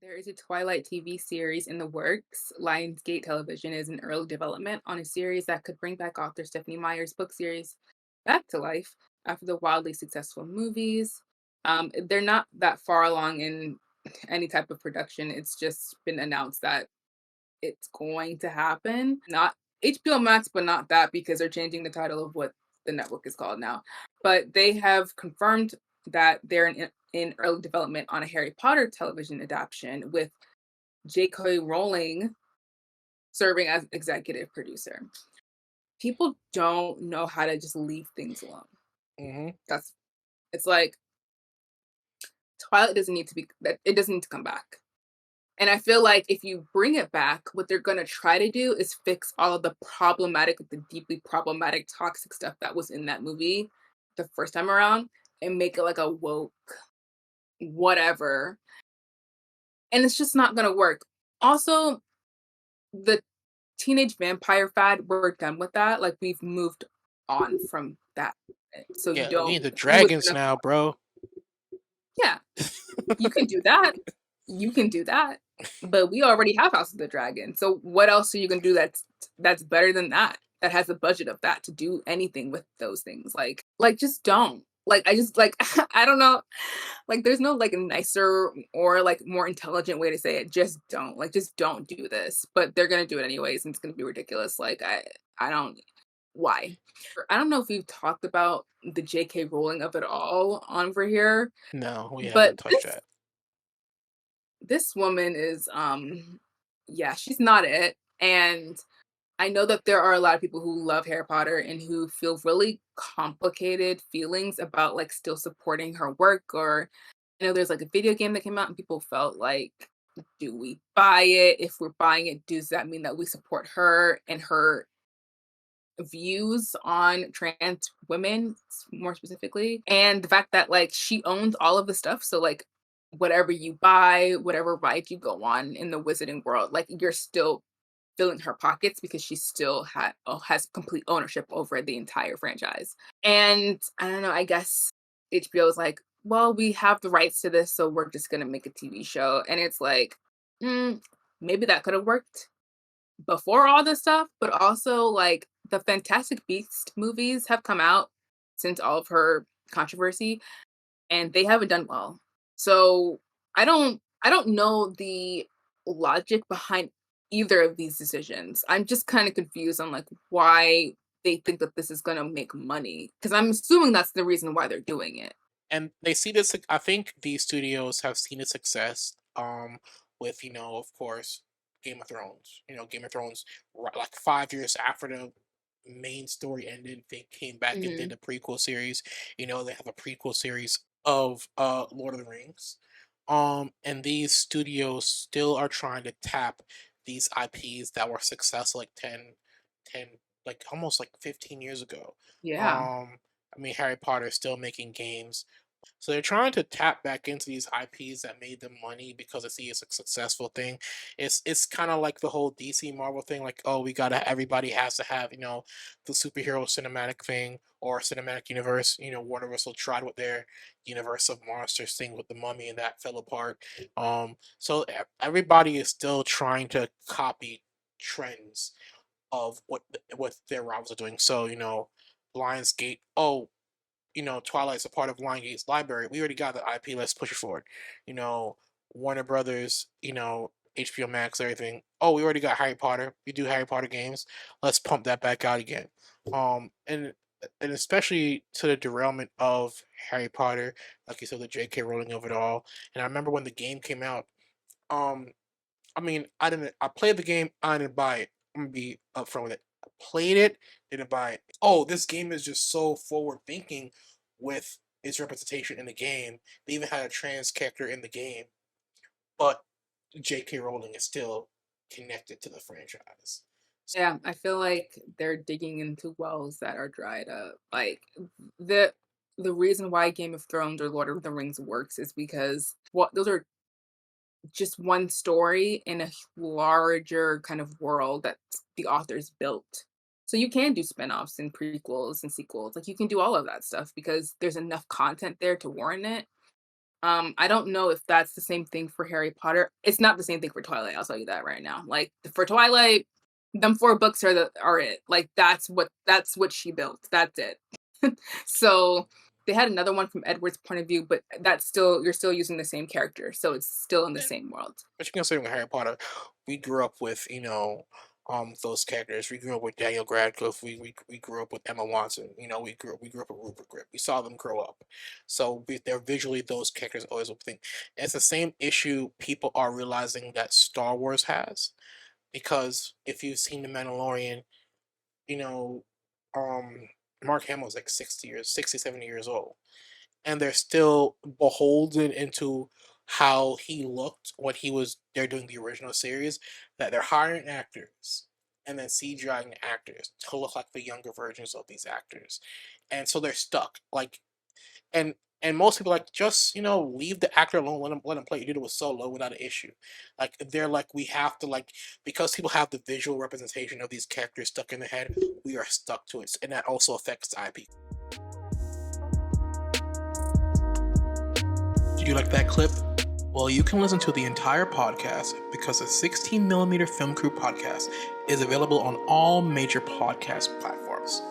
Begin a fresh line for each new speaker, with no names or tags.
There is a Twilight TV series in the works. Lionsgate Television is in early development on a series that could bring back author Stephanie Meyer's book series back to life after the wildly successful movies. They're not that far along in any type of production. It's just been announced that it's going to happen. Not HBO Max, but not that because they're changing the title of what the network is called now. But they have confirmed that they're in early development on a Harry Potter television adaptation with J.K. Rowling serving as executive producer. People don't know how to just leave things alone.
Hmm.
That's it's like Twilight doesn't need to be that it doesn't need to come back. And I feel like if you bring it back, what they're gonna try to do is fix all of the problematic, the deeply problematic, toxic stuff that was in that movie the first time around and make it like a woke whatever. And it's just not gonna work. Also, the teenage vampire fad, we're done with that. Like we've moved on from that. So you
Yeah, we
don't
need the
do it
dragons
in a
now, bro.
yeah, you can do that. You can do that. But we already have House of the Dragon. So what else are you gonna do that's better than that? That has a budget of that to do anything with those things. Like just don't. Like I just like I don't know. Like there's no like nicer or like more intelligent way to say it. Just don't. Like just don't do this. But they're gonna do it anyways and it's gonna be ridiculous. I don't why? I don't know if we've talked about the JK Rowling of it all on over here,
No, we
but
haven't touched that.
this woman is yeah, she's not it. And I know that there are a lot of people who love Harry Potter and who feel really complicated feelings about like still supporting her work or I know there's like a video game that came out and people felt like do we buy it? If we're buying it, does that mean that we support her and her views on trans women more specifically and the fact that like she owns all of the stuff so like whatever you buy whatever ride you go on in the wizarding world like you're still filling her pockets because she still has complete ownership over the entire franchise and I don't know I guess HBO is like well we have the rights to this so we're just gonna make a TV show and it's like mm, maybe that could have worked before all this stuff, but also like the Fantastic Beast movies have come out since all of her controversy and they haven't done well. So I don't know the logic behind either of these decisions. I'm just kind of confused on like why they think that this is going to make money because I'm assuming that's the reason why they're doing it.
And they see this. I think these studios have seen the success. With of course, Game of Thrones. Game of Thrones. Like 5 years after the main story ended, they came back and did
Mhm.
a prequel series. They have a prequel series of Lord of the Rings. And these studios still are trying to tap these IPs that were successful like 10, like almost like 15 years ago.
Yeah.
Um, I mean, Harry Potter is still making games. So they're trying to tap back into these IPs that made them money because they see it's a successful thing. It's kind of like the whole DC Marvel thing, like oh we gotta everybody has to have the superhero cinematic thing or cinematic universe. Warner Russell tried with their universe of monsters thing with the Mummy and that fell apart. So everybody is still trying to copy trends of what their rivals are doing. So Lionsgate. Oh, Twilight's a part of Lionsgate's library. We already got the IP. Let's push it forward. You know, Warner Brothers. HBO Max, everything. Oh, we already got Harry Potter. We do Harry Potter games. Let's pump that back out again. And especially to the derailment of Harry Potter, like you said, the J.K. Rowling of it all. And I remember when the game came out. Um, I mean, I didn't. I played the game. I didn't buy it. I'm gonna be upfront with it. I played it. Didn't buy it. Oh, this game is just so forward thinking with its representation in the game. They even had a trans character in the game, but J.K. Rowling is still connected to the franchise.
Yeah, I feel like they're digging into wells that are dried up. Like the the reason why Game of Thrones or Lord of the Rings works is because what those are just one story in a larger kind of world that the authors built. So you can do spin-offs and prequels and sequels. Like you can do all of that stuff because there's enough content there to warrant it. I don't know if that's the same thing for Harry Potter. It's not the same thing for Twilight, I'll tell you that right now. Like, for Twilight, them 4 books are it. Like, that's what she built. That's it. So, they had another one from Edward's point of view, but that's still you're still using the same character, so it's still in the same world.
But you can say with Harry Potter, we grew up with, those characters. We grew up with Daniel Radcliffe. We grew up with Emma Watson. We grew up with Rupert Grint. We saw them grow up, so they're visually those characters always a thing. It's the same issue people are realizing that Star Wars has, because if you've seen The Mandalorian, you know, um, Mark Hamill's like 60, 70 years old, and they're still beholden into how he looked when they're doing the original series, that they're hiring actors and then CGIing actors to look like the younger versions of these actors. And so they're stuck. Like, and most people like, just leave the actor alone, let him play. You did it with Solo without an issue. Like, they're like, we have to, like, because people have the visual representation of these characters stuck in their head, we are stuck to it. And that also affects the IP. Did you like that clip? Well, you can listen to the entire podcast, because the 16mm Film Crew podcast is available on all major podcast platforms.